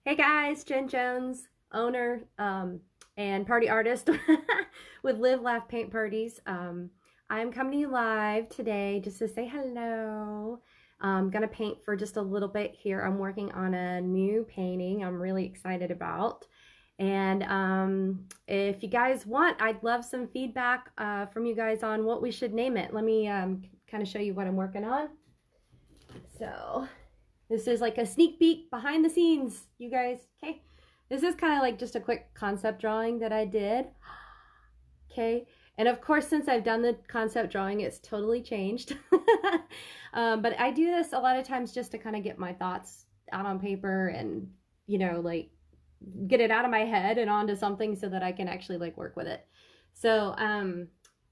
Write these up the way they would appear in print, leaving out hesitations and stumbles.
Hey guys, Jen Jones, owner and party artist with Live Laugh Paint Parties. I'm coming to you live today just to say hello. I'm gonna paint for just a little bit here. I'm working on a new painting I'm really excited about. And if you guys want, I'd love some feedback from you guys on what we should name it. Let me kind of show you what I'm working on. So this is like a sneak peek behind the scenes, you guys. Okay, this is kind of like just a quick concept drawing that I did. Okay, and of course, since I've done the concept drawing, it's totally changed. But I do this a lot of times just to kind of get my thoughts out on paper and, like get it out of my head and onto something so that I can actually like work with it. So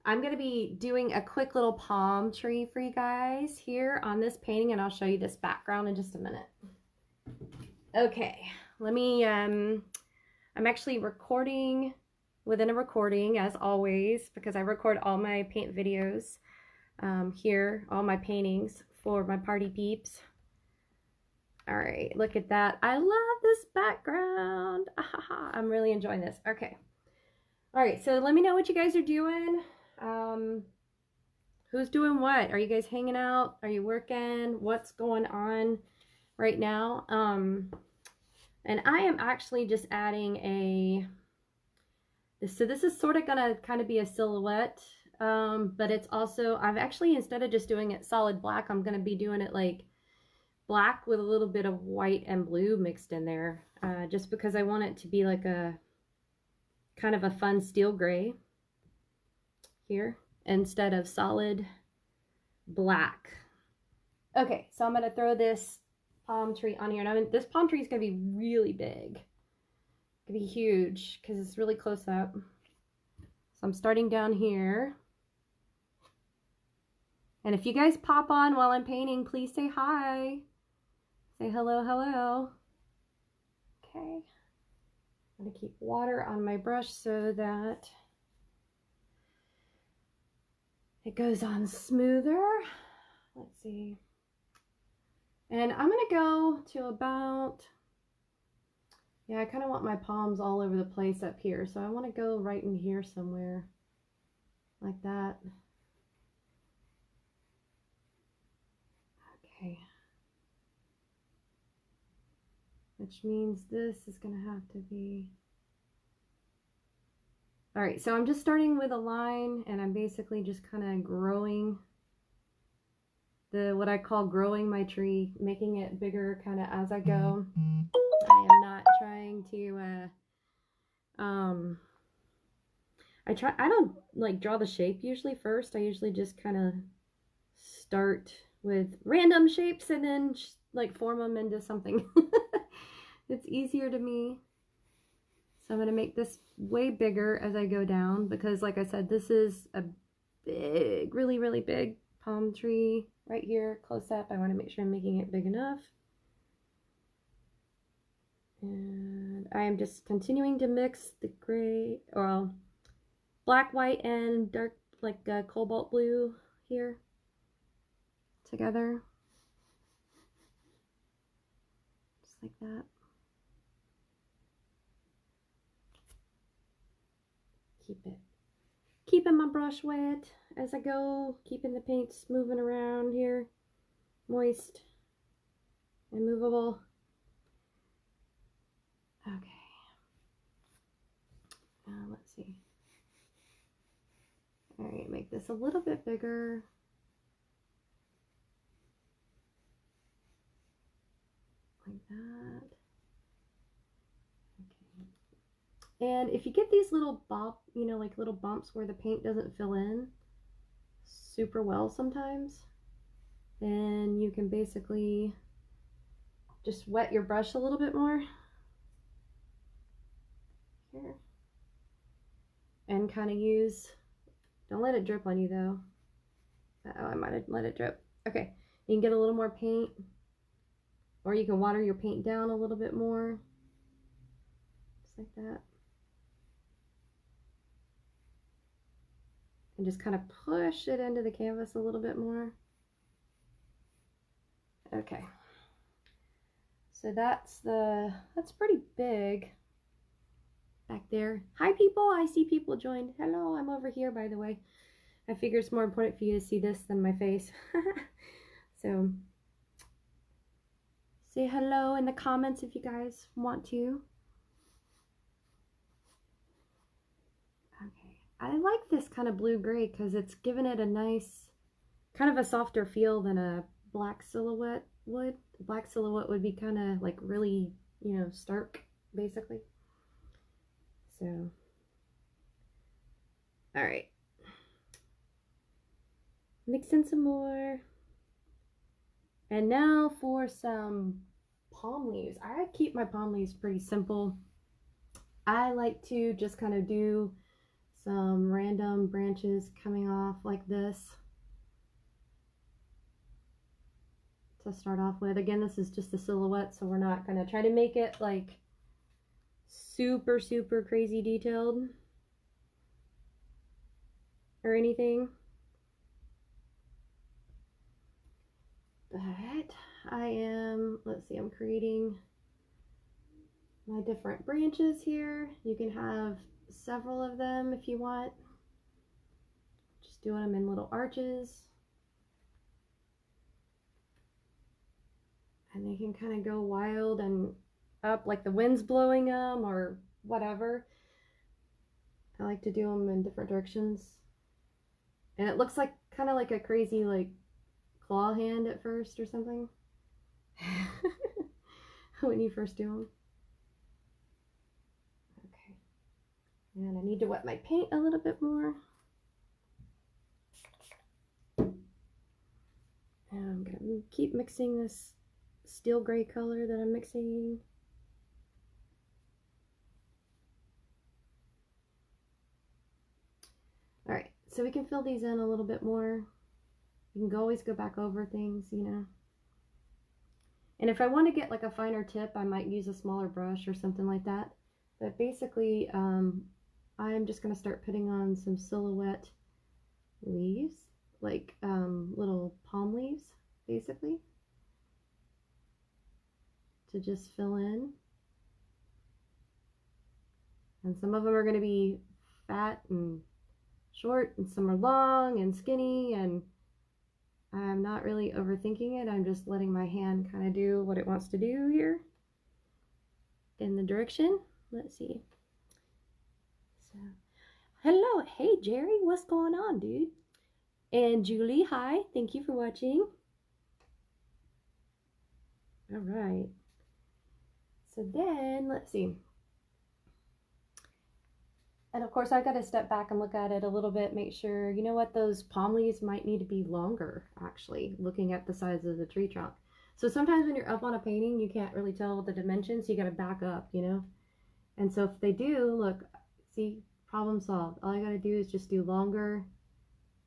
I'm going to be doing a quick little palm tree for you guys here on this painting, and I'll show you this background in just a minute. Okay, let me, I'm actually recording within a recording as always, because I record all my paint videos here, all my paintings for my party peeps. All right, look at that. I love this background. I'm really enjoying this. Okay. All right, so let me know what you guys are doing. Who's doing what? Are you guys hanging out? Are you working? What's going on right now? And I am actually just adding so this is sort of gonna kind of be a silhouette, but it's also, I've actually, instead of just doing it solid black, I'm gonna be doing it like black with a little bit of white and blue mixed in there, just because I want it to be like a kind of a fun steel gray here instead of solid black. Okay, so I'm gonna throw this palm tree on here, and this palm tree is gonna be really big. It's gonna be huge because it's really close up. So I'm starting down here. And if you guys pop on while I'm painting, please say hi. Say hello, hello. Okay. I'm gonna keep water on my brush so that it goes on smoother. Let's see. And I'm gonna go to about, yeah, I kind of want my palms all over the place up here. So I want to go right in here somewhere like that. Okay. Which means this is gonna have to be, all right, so I'm just starting with a line, and I'm basically just kind of growing what I call growing my tree, making it bigger kind of as I go. I am not trying to I don't like draw the shape usually first. I usually just kind of start with random shapes and then like form them into something. It's easier to me. So I'm going to make this way bigger as I go down, because like I said, this is a big, really, really big palm tree right here, close up. I want to make sure I'm making it big enough. And I am just continuing to mix the gray, well, black, white, and dark, like cobalt blue here together. Just like that. Keeping my brush wet as I go, keeping the paints moving around here, moist and movable. Okay. Let's see. All right, make this a little bit bigger. Like that. Okay. And if you get these little like little bumps where the paint doesn't fill in super well sometimes, then you can basically just wet your brush a little bit more here and kind of use, don't let it drip on you though. Uh-oh, I might have let it drip. Okay, you can get a little more paint, or you can water your paint down a little bit more, just like that. And just kind of push it into the canvas a little bit more. Okay. So that's pretty big back there. Hi people, I see people joined. Hello, I'm over here by the way. I figure it's more important for you to see this than my face. So say hello in the comments if you guys want to. Okay, I like this kind of blue-gray because it's given it a nice, kind of a softer feel than a black silhouette would. The black silhouette would be kind of like really, you know, stark, basically. So, all right. Mix in some more. And now for some palm leaves. I keep my palm leaves pretty simple. I like to just kind of do some random branches coming off like this to start off with. Again, this is just a silhouette, so we're not going to try to make it like super, super crazy detailed or anything. But I am, let's see, I'm creating my different branches here. You can have several of them if you want. Just doing them in little arches. And they can kind of go wild and up like the wind's blowing them or whatever. I like to do them in different directions. And it looks like kind of like a crazy like claw hand at first or something. When you first do them. Okay. And I need to wet my paint a little bit more. And I'm going to keep mixing this steel gray color that I'm mixing. All right, so we can fill these in a little bit more. You can always go back over things, you know. And if I want to get like a finer tip, I might use a smaller brush or something like that. But basically, I'm just going to start putting on some silhouette leaves, like little palm leaves, basically, to just fill in. And some of them are going to be fat and short, and some are long and skinny, and I'm not really overthinking it. I'm just letting my hand kind of do what it wants to do here in the direction. Let's see. So, hello. Hey, Jerry. What's going on, dude? And Julie, hi. Thank you for watching. All right. So then, let's see. And of course, I got to step back and look at it a little bit, make sure, you know what, those palm leaves might need to be longer, actually, looking at the size of the tree trunk. So sometimes when you're up on a painting, you can't really tell the dimensions, so you got to back up, you know? And so if they do, look, see, problem solved. All I got to do is just do longer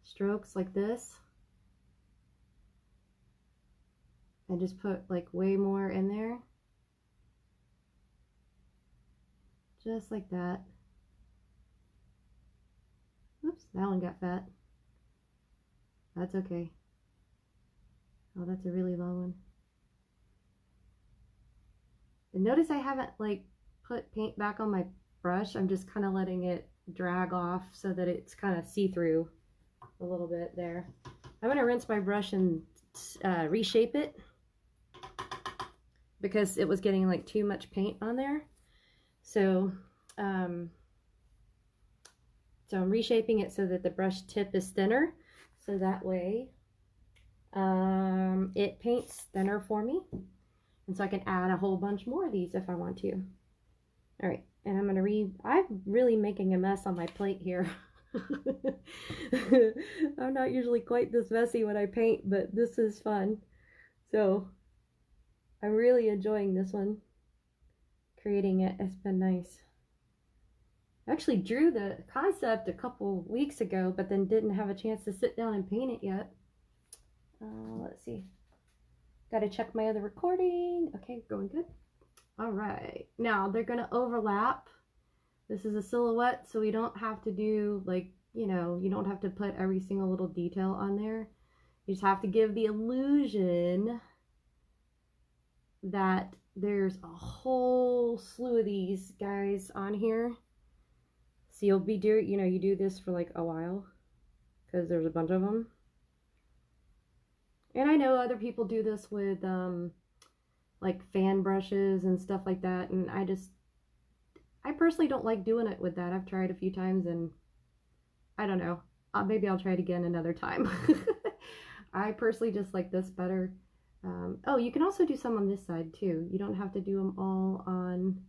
strokes like this. And just put like way more in there. Just like that. Oops, that one got fat. That's okay. Oh, that's a really long one. And notice I haven't like put paint back on my brush. I'm just kind of letting it drag off so that it's kind of see-through a little bit there. I'm going to rinse my brush and reshape it because it was getting like too much paint on there. So so I'm reshaping it so that the brush tip is thinner, so that way it paints thinner for me, and so I can add a whole bunch more of these if I want to. All right, and I'm really making a mess on my plate here. I'm not usually quite this messy when I paint, but this is fun. So I'm really enjoying this one, creating it. It's been nice. I actually drew the concept a couple weeks ago, but then didn't have a chance to sit down and paint it yet. Let's see. Got to check my other recording. Okay, going good. All right. Now they're going to overlap. This is a silhouette, so we don't have to do like, you know, you don't have to put every single little detail on there. You just have to give the illusion that there's a whole slew of these guys on here. So you'll be you do this for like a while because there's a bunch of them. And I know other people do this with like fan brushes and stuff like that, and I personally don't like doing it with that. I've tried a few times and I don't know. Maybe I'll try it again another time. I personally just like this better. Oh, you can also do some on this side too. You don't have to do them all on.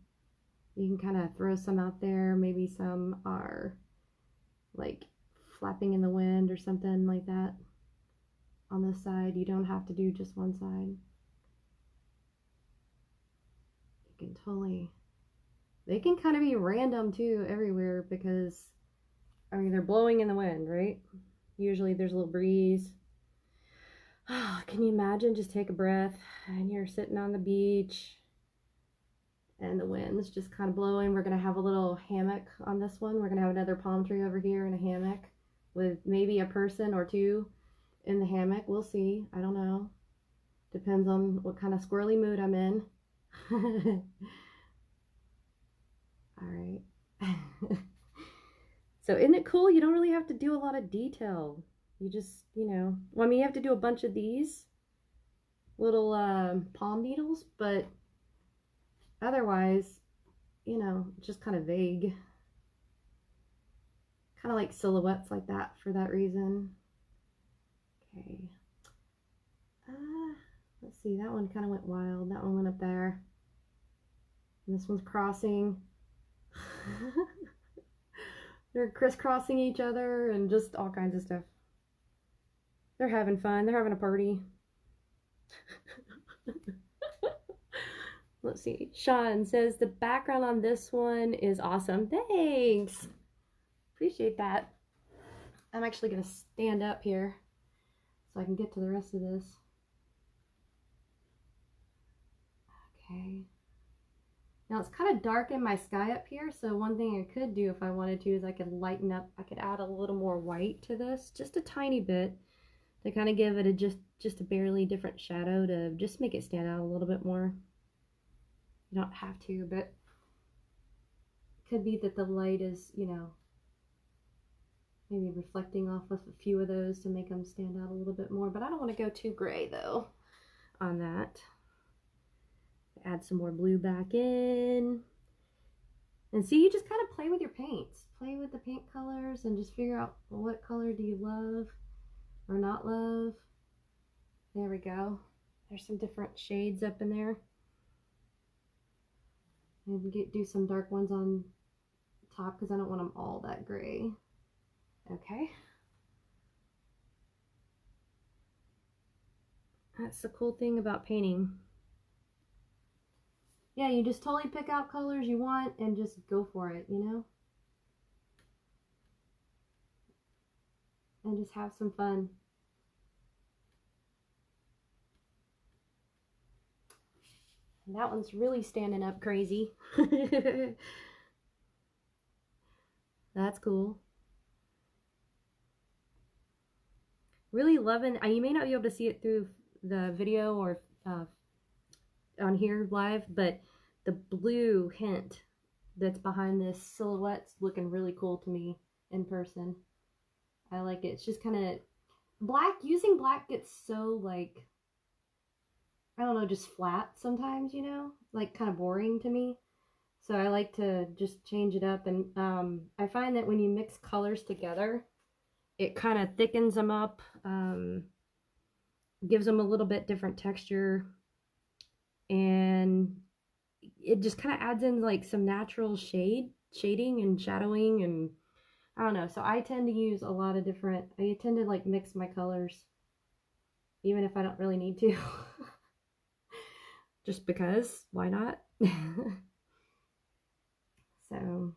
You can kind of throw some out there. Maybe some are like flapping in the wind or something like that on this side. You don't have to do just one side. You can totally. They can kind of be random too everywhere because, I mean, they're blowing in the wind, right? Usually there's a little breeze. Oh, can you imagine? Just take a breath and you're sitting on the beach and the wind's just kind of blowing. We're going to have a little hammock on this one. We're going to have another palm tree over here and a hammock with maybe a person or two in the hammock. We'll see. I don't know. Depends on what kind of squirrely mood I'm in. All right. So isn't it cool? You don't really have to do a lot of detail. You just, well, I mean, you have to do a bunch of these little palm needles, but otherwise, just kind of vague. Kind of like silhouettes like that for that reason. Okay. Let's see, that one kind of went wild. That one went up there. And this one's crossing. They're crisscrossing each other and just all kinds of stuff. They're having fun. They're having a party. Let's see. Sean says the background on this one is awesome. Thanks. Appreciate that. I'm actually going to stand up here so I can get to the rest of this. Okay. Now it's kind of dark in my sky up here, so one thing I could do if I wanted to is I could lighten up, I could add a little more white to this, just a tiny bit, to kind of give it just a barely different shadow to just make it stand out a little bit more. You don't have to, but it could be that the light is, maybe reflecting off of a few of those to make them stand out a little bit more, but I don't want to go too gray though on that. Add some more blue back in. And see, you just kind of play with your paints. Play with the paint colors and just figure out what color do you love or not love. There we go. There's some different shades up in there. Maybe do some dark ones on top because I don't want them all that gray. Okay. That's the cool thing about painting. Yeah, you just totally pick out colors you want and just go for it, And just have some fun. And that one's really standing up crazy. That's cool. Really loving, you may not be able to see it through the video or on here live, but the blue hint that's behind this silhouette's looking really cool to me in person. I like it. It's just kind of black. Using black gets so like, I don't know, just flat sometimes, like kind of boring to me. So I like to just change it up, and I find that when you mix colors together, it kind of thickens them up, gives them a little bit different texture, and it just kind of adds in like some natural shading and shadowing, and I don't know. So I tend to use a lot of different, I tend to like mix my colors, even if I don't really need to. Just because, why not? So,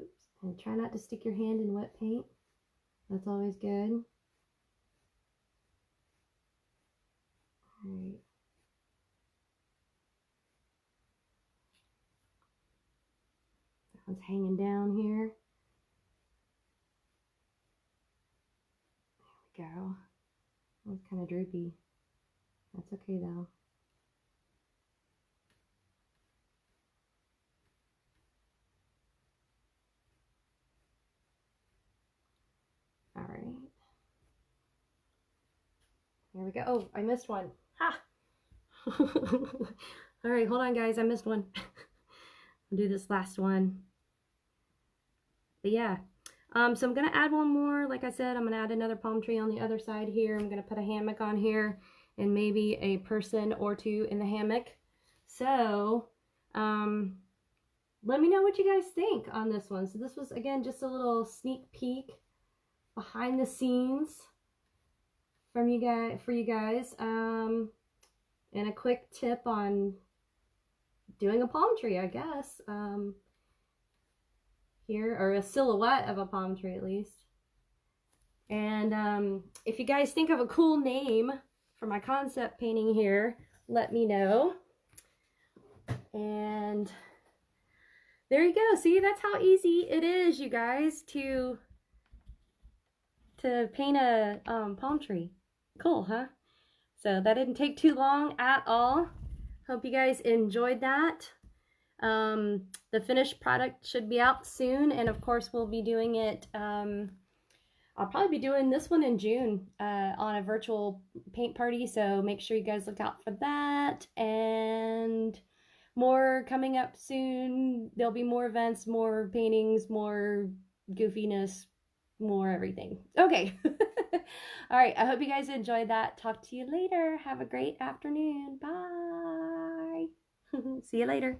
oops, and try not to stick your hand in wet paint. That's always good. All right. That one's hanging down here. There we go. That one's kind of droopy. That's okay though. There we go. Oh, I missed one. Ha! All right, hold on, guys. I missed one. I'll do this last one. But yeah. So I'm going to add one more. Like I said, I'm going to add another palm tree on the other side here. I'm going to put a hammock on here and maybe a person or two in the hammock. So, let me know what you guys think on this one. So this was, again, just a little sneak peek behind the scenes from you guys, for you guys. And a quick tip on doing a palm tree, I guess. Here, or a silhouette of a palm tree at least. And if you guys think of a cool name for my concept painting here, let me know. And there you go. See, that's how easy it is, you guys, to paint a palm tree. Cool, huh? So that didn't take too long at all. Hope you guys enjoyed that. The finished product should be out soon, and of course we'll be doing it, I'll probably be doing this one in June on a virtual paint party, so make sure you guys look out for that. And more coming up soon. There'll be more events, more paintings, more goofiness, more everything. Okay. All right, I hope you guys enjoyed that. Talk to you later. Have a great afternoon. Bye. See you later.